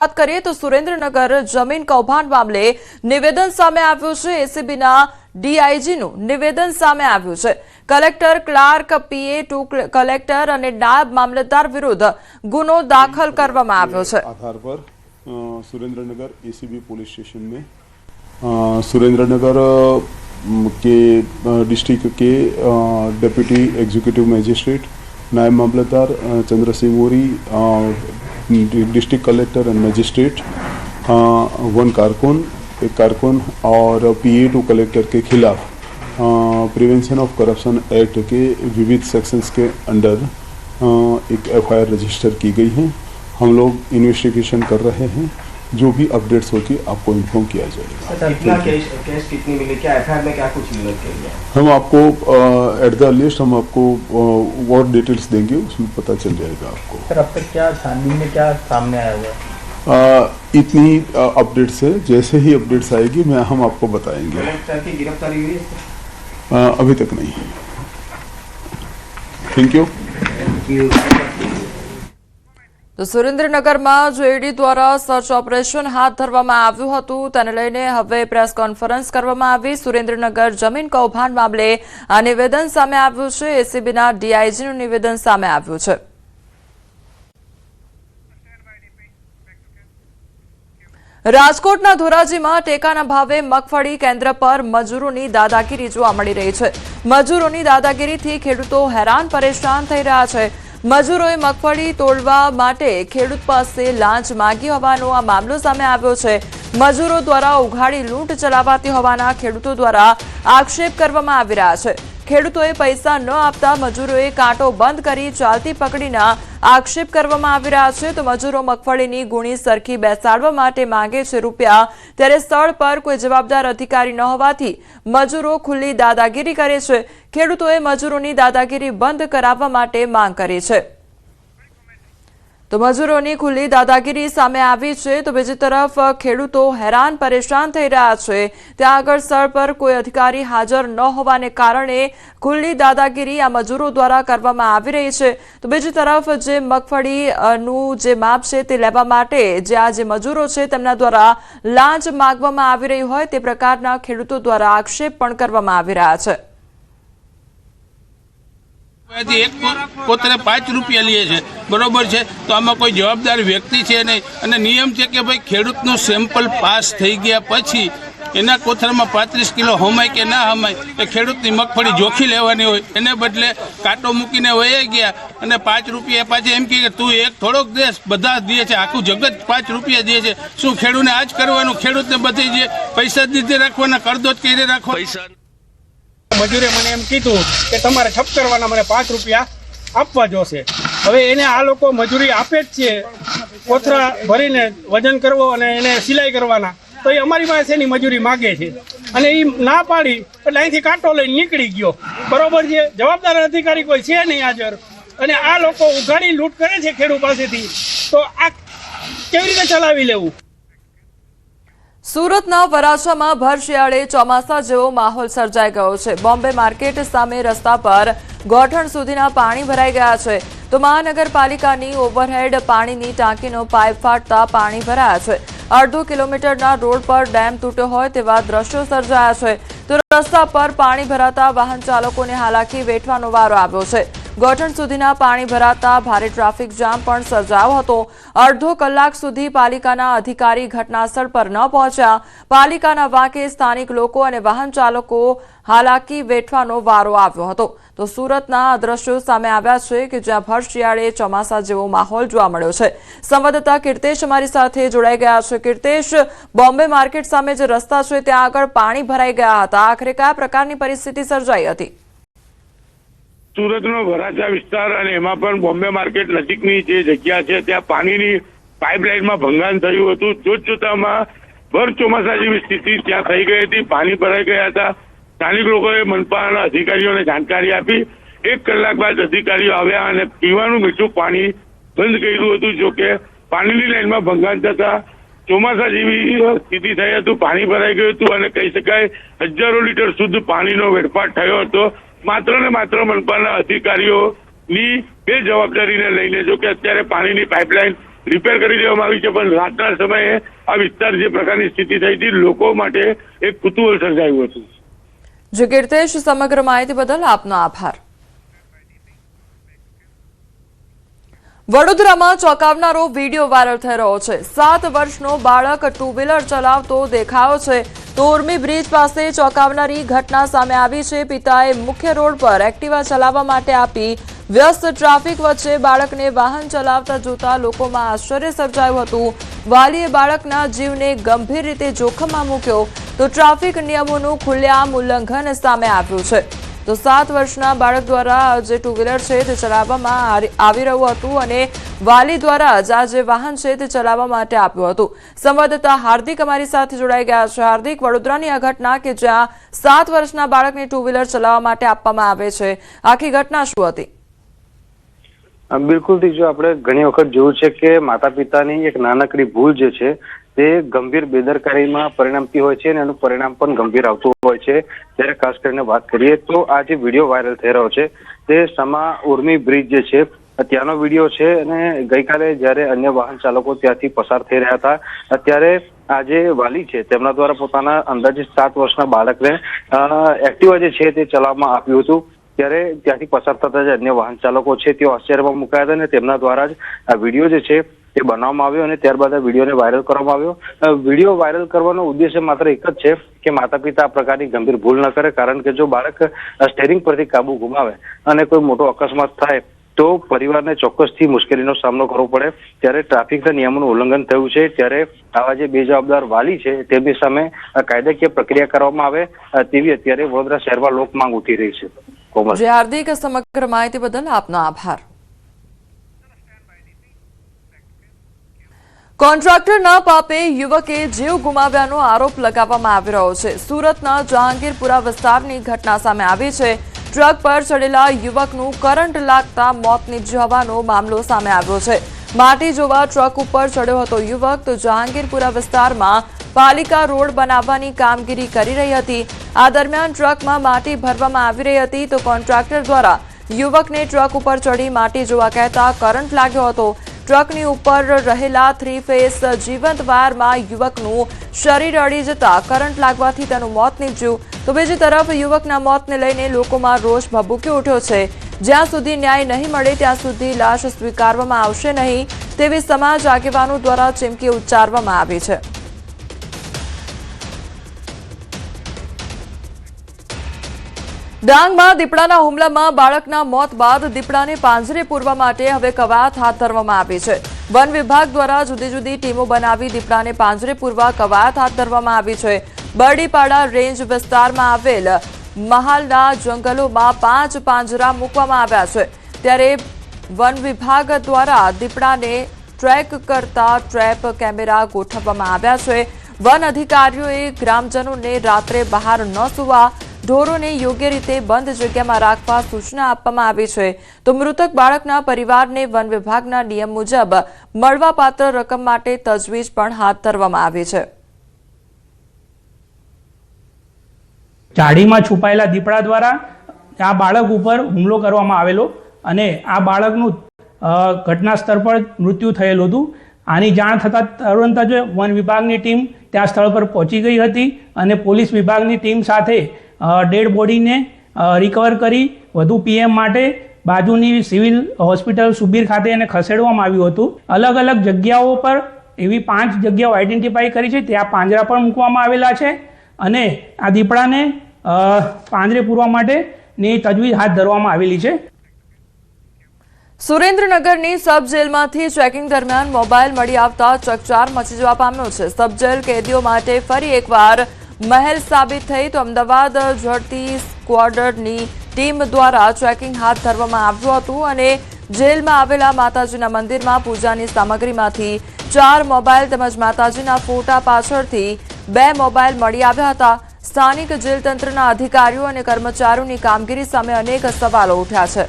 વાત કરીએ તો સુરેન્દ્રનગર જમીન કૌભાંડ મામલે નિવેદન સામે આવ્યું છે। એસીબીના ડીઆઈજીનું નિવેદન સામે આવ્યું છે। કલેક્ટર ક્લાર્ક PA2 કલેક્ટર અને નાયબ મામલતદાર વિરુદ્ધ ગુનો દાખલ કરવામાં આવ્યો છે। आधार पर सुरेंद्रनगर एसीबी पुलिस स्टेशन में सुरेंद्रनगर के डिस्ट्रिक्ट के डेप्यूटी एग्जीक्यूटिव मजिस्ट्रेट नायब मामलतदार चंद्र सिंह मोरी डिस्ट्रिक्ट कलेक्टर एंड मजिस्ट्रेट एक कारकुन और PA2 कलेक्टर के खिलाफ प्रिवेंशन ऑफ करप्शन एक्ट के विविध सेक्शंस के अंडर एक FIR रजिस्टर की गई है। हम लोग इन्वेस्टिगेशन कर रहे हैं, जो भी अपडेट्स होगी आपको इन्फॉर्म किया जाएगा। कितना कैश कितनी मिली, क्या FIR में क्या कुछ मिला? हम आपको एट द लिस्ट हम आपको और डिटेल्स देंगे, उसमें पता चल जाएगा आपको। सर अब तक क्या छानबीन में क्या सामने आया हुआ है? इतनी अपडेट्स है, जैसे ही अपडेट्स आएगी हम आपको बताएंगे। की गिरफ्तारी हुई है? अभी तक नहीं। Thank you. તો સુરેન્દ્રનગરમાં જેડી દ્વારા સર્ચ ઓપરેશન હાથ ધરવામાં આવ્યું હતું, તેને લઈને હવે પ્રેસ કોન્ફરન્સ કરવામાં આવી। સુરેન્દ્રનગર જમીન કૌભાંડ મામલે આ નિવેદન સામે આવ્યું છે। એસીબીના ડીઆઈજીનું નિવેદન સામે આવ્યું છે। રાજકોટના ધોરાજીમાં ટેકાના ભાવે મગફળી કેન્દ્ર પર મજૂરોની દાદાગીરી જોવા મળી રહી છે। મજૂરોની દાદાગીરીથી ખેડૂતો હેરાન પરેશાન થઈ રહ્યા છે। મજૂરોએ મગફળી તોડવા માટે ખેડૂત પાસે લાંચ માંગી હોવાનો આ મામલો સામે આવ્યો છે। મજૂરો દ્વારા ઉઘાડી લૂંટ ચલાવાતી હોવાના ખેડૂતો દ્વારા આક્ષેપ કરવામાં આવી રહ્યા છે। ખેડૂતોએ પૈસા ન આપતા મજૂરોએ કાંટો બંધ કરી ચાલતી પકડીના આક્ષેપ કરવામાં આવી રહ્યા છે। તો મજૂરો મગફળીની ગુણી સરખી બેસાડવા માટે માંગે છે રૂપિયા, ત્યારે સ્થળ પર કોઈ જવાબદાર અધિકારી ન હોવાથી મજૂરો ખુલ્લી દાદાગીરી કરે છે। ખેડૂતોએ મજૂરોની દાદાગીરી બંધ કરાવવા માટે માંગ કરી છે। તો મજૂરોની ખુલ્લી દાદાગીરી સામે આવી છે, તો બીજી તરફ ખેડૂતો હેરાન પરેશાન થઈ રહ્યા છે। ત્યાં આગળ સ્થળ પર કોઈ અધિકારી હાજર ન હોવાને કારણે ખુલ્લી દાદાગીરી આ મજૂરો દ્વારા કરવામાં આવી રહી છે। તો બીજી તરફ જે મગફળીનું જે માપ છે તે લેવા માટે જે મજૂરો છે તેમના દ્વારા લાંચ માંગવામાં આવી રહી હોય તે પ્રકારના ખેડૂતો દ્વારા આક્ષેપ પણ કરવામાં આવી રહ્યા છે। એક પોતે 5 રૂપિયા લે છે, બરોબર છે? તો આમાં કોઈ જવાબદાર વ્યક્તિ છે નહીં, અને નિયમ છે કે ભાઈ ખેડૂતનું સેમ્પલ પાસ થઈ ગયા પછી એના કોથળામાં 35 કિલો હમાય કે ના હમાય એ ખેડૂતની મગફળી જોખી લેવાની હોય, એને બદલે કાંટો મૂકીને વહી ગયા અને 5 રૂપિયા પાછી એમ કે તું એક થોડોક દેશ બધા દે છે, આખું જગત 5 રૂપિયા દે છે। શું ખેડૂતને આ જ કરવાનું? ખેડૂતને બધી જે પૈસા જ દીધે રાખવાના, કરદો જ કરી રાખો। પૈસા મજૂરે મને એમ કીધું કે તમારે ઠપ કરવાના, મને 5 રૂપિયા આપવા જોશે। હવે એને આ લોકો મજૂરી આપે જ છે, કોથળા ભરીને વજન કરવો અને એને સિલાઈ કરવાના, તો એ અમારી પાસેની મજૂરી માગે છે અને એ ના પાડી એટલે અહીંથી કાંટો લઈને નીકળી ગયો, બરોબર છે? જવાબદાર અધિકારી કોઈ છે નહીં હાજર, અને આ લોકો ઉઘાડી લૂંટ કરે છે ખેડૂત પાસેથી, તો આ કેવી રીતે ચલાવી લેવું? સુરતના વરાછામાં ભર શિયાળે ચોમાસા જેવો માહોલ સર્જાઈ ગયો છે। બોમ્બે માર્કેટ સામે રસ્તા પર ગોઠણ સુધીના પાણી ભરાઈ ગયા છે। તો મહાનગરપાલિકાની ઓવરહેડ પાણીની ટાંકીનો પાઇપ ફાટતા પાણી ભરાયા છે। અડધો કિલોમીટરના રોડ પર ડેમ તૂટ્યો હોય તેવા દ્રશ્યો સર્જાયા છે। તો રસ્તા પર પાણી ભરાતા વાહન ચાલકોને હાલાકી વેઠવાનો વારો આવ્યો છે। ગોઠણ સુધીના પાણી ભરાતા ભારે ટ્રાફિક જામ પણ સર્જાયો હતો। અડધો કલાક સુધી પાલિકાના અધિકારી ઘટનાસ્થળ પર ન પહોંચ્યા। પાલિકાના વાંકે સ્થાનિક લોકો અને વાહન ચાલકો હાલાકી વેઠવાનો વારો આવ્યો હતો। તો સુરતના દ્રશ્યો સામે આવ્યા છે કે જ્યાં ભર શિયાળે ચોમાસા જેવો માહોલ જોવા મળ્યો છે। સંવાદદાતા કીર્તેશ અમારી સાથે જોડાઈ ગયા છે। કીર્તેશ, બોમ્બે માર્કેટ સામે જે રસ્તા છે ત્યાં આગળ પાણી ભરાઈ ગયા હતા, આખરે કયા પ્રકારની પરિસ્થિતિ સર્જાઈ હતી? સુરતનો વરાછા વિસ્તાર અને એમાં પણ બોમ્બે માર્કેટ નજીકની જે જગ્યા છે ત્યાં પાણીની પાઇપલાઇનમાં ભંગાણ થયું હતું। જોતજોતામાં ભર ચોમાસા જેવી સ્થિતિ ત્યાં થઈ ગઈ હતી, પાણી ભરાઈ ગયા હતા। સ્થાનિક લોકોએ મનપાના અધિકારીઓને જાણકારી આપી। 1 કલાક બાદ અધિકારીઓ આવ્યા અને પીવાનું મીઠું પાણી બંધ કર્યું હતું। જો કે પાણીની લાઇનમાં ભંગાણ થતા ચોમાસા જેવી સ્થિતિ થઈ હતી, પાણી ભરાઈ ગયું હતું અને કહી શકાય હજારો લીટર શુદ્ધ પાણીનો વેડફાટ થયો હતો। માત્ર ને માત્ર મનપાના અધિકારીઓની બેજવાબદારીને લઈને, જો કે અત્યારે પાણીની પાઇપલાઇન રિપેર કરી દેવામાં આવી છે, પણ રાતના સમયે આ વિસ્તાર જે પ્રકારની સ્થિતિ થઈ હતી લોકો માટે એક કુતૂહલ સર્જાયું હતું. જે કીર્તેશ, સમગ્ર માહિતી બદલ આપનો આભાર. વડોદરામાં ચોંકાવનારો વિડીયો વાયરલ થઈ રહ્યો છે. 7 વર્ષનો બાળક ટુ વ્હીલર ચલાવતો દેખાયો છે. તો ઉર્મી બ્રિજ પાસે ચોંકાવનારી ઘટના સામે આવી છે. પિતાએ મુખ્ય રોડ પર એક્ટિવા ચલાવવા માટે આપી. વ્યસ્ત ટ્રાફિક વચ્ચે બાળકને વાહન ચલાવતા જોતા લોકોમાં આશ્ચર્ય સર્જાયું હતું. વાલીએ બાળકના જીવને ગંભીર રીતે જોખમમાં મૂક્યો તો ટ્રાફિક નિયમોનું ખુલ્લેઆમ ઉલ્લંઘન સામે આવ્યું છે. તો 7 વર્ષના બાળક દ્વારા જે ટુ વ્હીલર છે તે ચલાવવામાં આવી રહ્યું હતું અને વાલી દ્વારા જ આ જે વાહન છે તે ચલાવવા માટે આપ્યું હતું. સંવાદદાતા હાર્દિક અમારી સાથે જોડાઈ ગયા છે. હાર્દિક, વડોદરાની આ ઘટના કે જ્યાં 7 વર્ષના બાળકને ટુ વ્હીલર ચલાવવા માટે આપવામાં આવે છે, આખી ઘટના શું હતી? બિલકુલ જો આપણે ઘણી વખત જોયું છે કે માતા પિતાની એક નાનકડી ભૂલ જે છે તે ગંભીર બેદરકારીમાં પરિણમતી હોય છે અને એનું પરિણામ પણ ગંભીર આવતું હોય છે. ત્યારે ખાસ કરીને વાત કરીએ તો આ જે વિડીયો વાયરલ થઈ રહ્યો છે તે સમા ઉર્મી બ્રિજ જે છે ત્યાંનો વિડીયો છે અને ગઈકાલે જ્યારે અન્ય વાહન ચાલકો ત્યાંથી પસાર થઈ રહ્યા હતા ત્યારે આ જે વાલી છે તેમના દ્વારા પોતાના અંદાજે 7 વર્ષના બાળકને એક્ટિવા જે છે તે ચલાવવામાં આપ્યું હતું. ત્યારે ત્યાંથી પસાર થતા જે અન્ય વાહન ચાલકો છે તેઓ આશ્ચર્યમાં મુકાયા હતા અને તેમના દ્વારા જ આ વિડીયો જે છે તે બનાવવામાં આવ્યો અને ત્યારબાદ આ વિડીયોને વાયરલ કરવામાં આવ્યો. વિડીયો વાયરલ કરવાનો ઉદ્દેશ્ય માત્ર એક જ છે કે માતા પિતા આ પ્રકારની ગંભીર ભૂલ ન કરે, કારણ કે જો બાળક સ્ટેરિંગ પરથી કાબુ ગુમાવે અને કોઈ મોટો અકસ્માત થાય તો પરિવારને ચોક્કસથી મુશ્કેલીનો સામનો કરવો પડે. ત્યારે ટ્રાફિકના નિયમોનું ઉલ્લંઘન થયું છે. ત્યારે આવા જે બેજવાબદાર વાલી છે તેમની સામે કાયદાકીય પ્રક્રિયા કરવામાં આવે તેવી અત્યારે વડોદરા શહેરમાં લોક માંગ ઉઠી રહી છે. જે હાર્દિક, સમગ્ર માહિતી બદલ આપનો આભાર. કોન્ટ્રાક્ટરના પાપે યુવકે જીવ ગુમાવ્યાનો આરોપ લગાવવામાં આવી રહ્યો છે. સુરતના જહાંગીરપુરા વિસ્તારની ઘટના સામે આવી છે. ટ્રક પર ચડેલા યુવકનું કરંટ લાગતા મોત નીપજ્યું હોવાનો મામલો સામે આવ્યો છે. માટી જોવા ટ્રક ઉપર ચડ્યો હતો યુવક. તો જહાંગીરપુરા વિસ્તારમાં પાલિકા રોડ બનાવવાની કામગીરી કરી રહી હતી. આ દરમિયાન ટ્રકમાં માટી ભરવામાં આવી રહી હતી તો કોન્ટ્રાક્ટર દ્વારા યુવકને ટ્રક ઉપર ચડી માટી જોવા કહેતા કરંટ લાગ્યો હતો. ટ્રકની ઉપર રહેલા 3 ફેસ જીવંત વાયરમાં યુવકનું શરીર અડી જતા કરંટ લાગવાથી તેનું મોત નીપજ્યું. તો બીજી તરફ યુવકના મોતને લઈને લોકોમાં રોષ ભભૂકી ઉઠ્યો છે. જ્યાં સુધી ન્યાય નહીં મળે ત્યાં સુધી લાશ સ્વીકારવામાં આવશે નહીં તેવી સમાજ આગેવાનો દ્વારા ચીમકી ઉચ્ચારવામાં આવી છે. ડાંગમાં દીપડાના હુમલામાં બાળકના મોત બાદ દીપડાને પાંજરે પૂરવા માટે હવે કવાયત હાથ ધરવામાં આવી છે. વન વિભાગ દ્વારા જુદી જુદી ટીમો બનાવી દીપડાને પાંજરે પૂરવા કવાયત હાથ ધરવામાં આવી છે. બરડીપાડા રેન્જ વિસ્તારમાં આવેલ મહાલના જંગલોમાં 5 પાંજરા મૂકવામાં આવ્યા છે. ત્યારે વન વિભાગ દ્વારા દીપડાને ટ્રેક કરતા ટ્રેપ કેમેરા ગોઠવવામાં આવ્યા છે. વન અધિકારીઓએ ગ્રામજનોને રાત્રે બહાર ન સૂવા, ઢોરોને યોગ્ય રીતે બંધ જગ્યામાં રાખવા સૂચના આપવામાં આવી છે. તો મૃતક બાળકના પરિવારને વન વિભાગના નિયમ મુજબ મળવાપાત્ર રકમ માટે તજવીજ પણ હાથ ધરવામાં આવી છે. ઝાડીમાં છુપાયેલા દીપડા દ્વારા આ બાળક ઉપર હુમલો કરવામાં આવેલો અને આ બાળકનું ઘટના સ્થળ પર મૃત્યુ થયેલું હતું. આની જાણ થતાં તરત જ વન વિભાગની ટીમ ત્યાં સ્થળ પર પહોંચી ગઈ હતી અને પોલીસ વિભાગની ટીમ સાથે ડેડ બોડીને રિકવર કરી વધુ પીએમ માટે બાજુની સિવિલ હોસ્પિટલ સુબીર ખાતે એને ખસેડવામાં આવ્યું હતું. અલગ અલગ જગ્યાઓ પર એવી 5 જગ્યાઓ આઈડેન્ટિફાઈ કરી છે. ત્યાં પાંજરા પણ મૂકવામાં આવેલા છે અને આ દીપડાને પાંજરે પૂરવા માટેની તજવીજ હાથ ધરવામાં આવેલી છે. સુરેન્દ્રનગરની સબ જેલમાંથી ચેકિંગ દરમિયાન મોબાઈલ મળી આવતા ચકચાર મચી જવા પામ્યો છે. સબ જેલ કેદીઓ માટે ફરી એકવાર મહેલ સાબિત થઈ. તો અમદાવાદ ઝડપી સ્ક્વોડની ટીમ દ્વારા ચેકિંગ હાથ ધરવામાં આવ્યું હતું અને જેલમાં આવેલા માતાજીના મંદિરમાં પૂજાની સામગ્રીમાંથી 4 મોબાઈલ તેમજ માતાજીના ફોટા પાછળથી 2 મોબાઈલ મળી આવ્યા હતા. સ્થાનિક જેલ તંત્રના અધિકારીઓ અને કર્મચારીઓની કામગીરી સામે અનેક સવાલો ઉઠ્યા છે.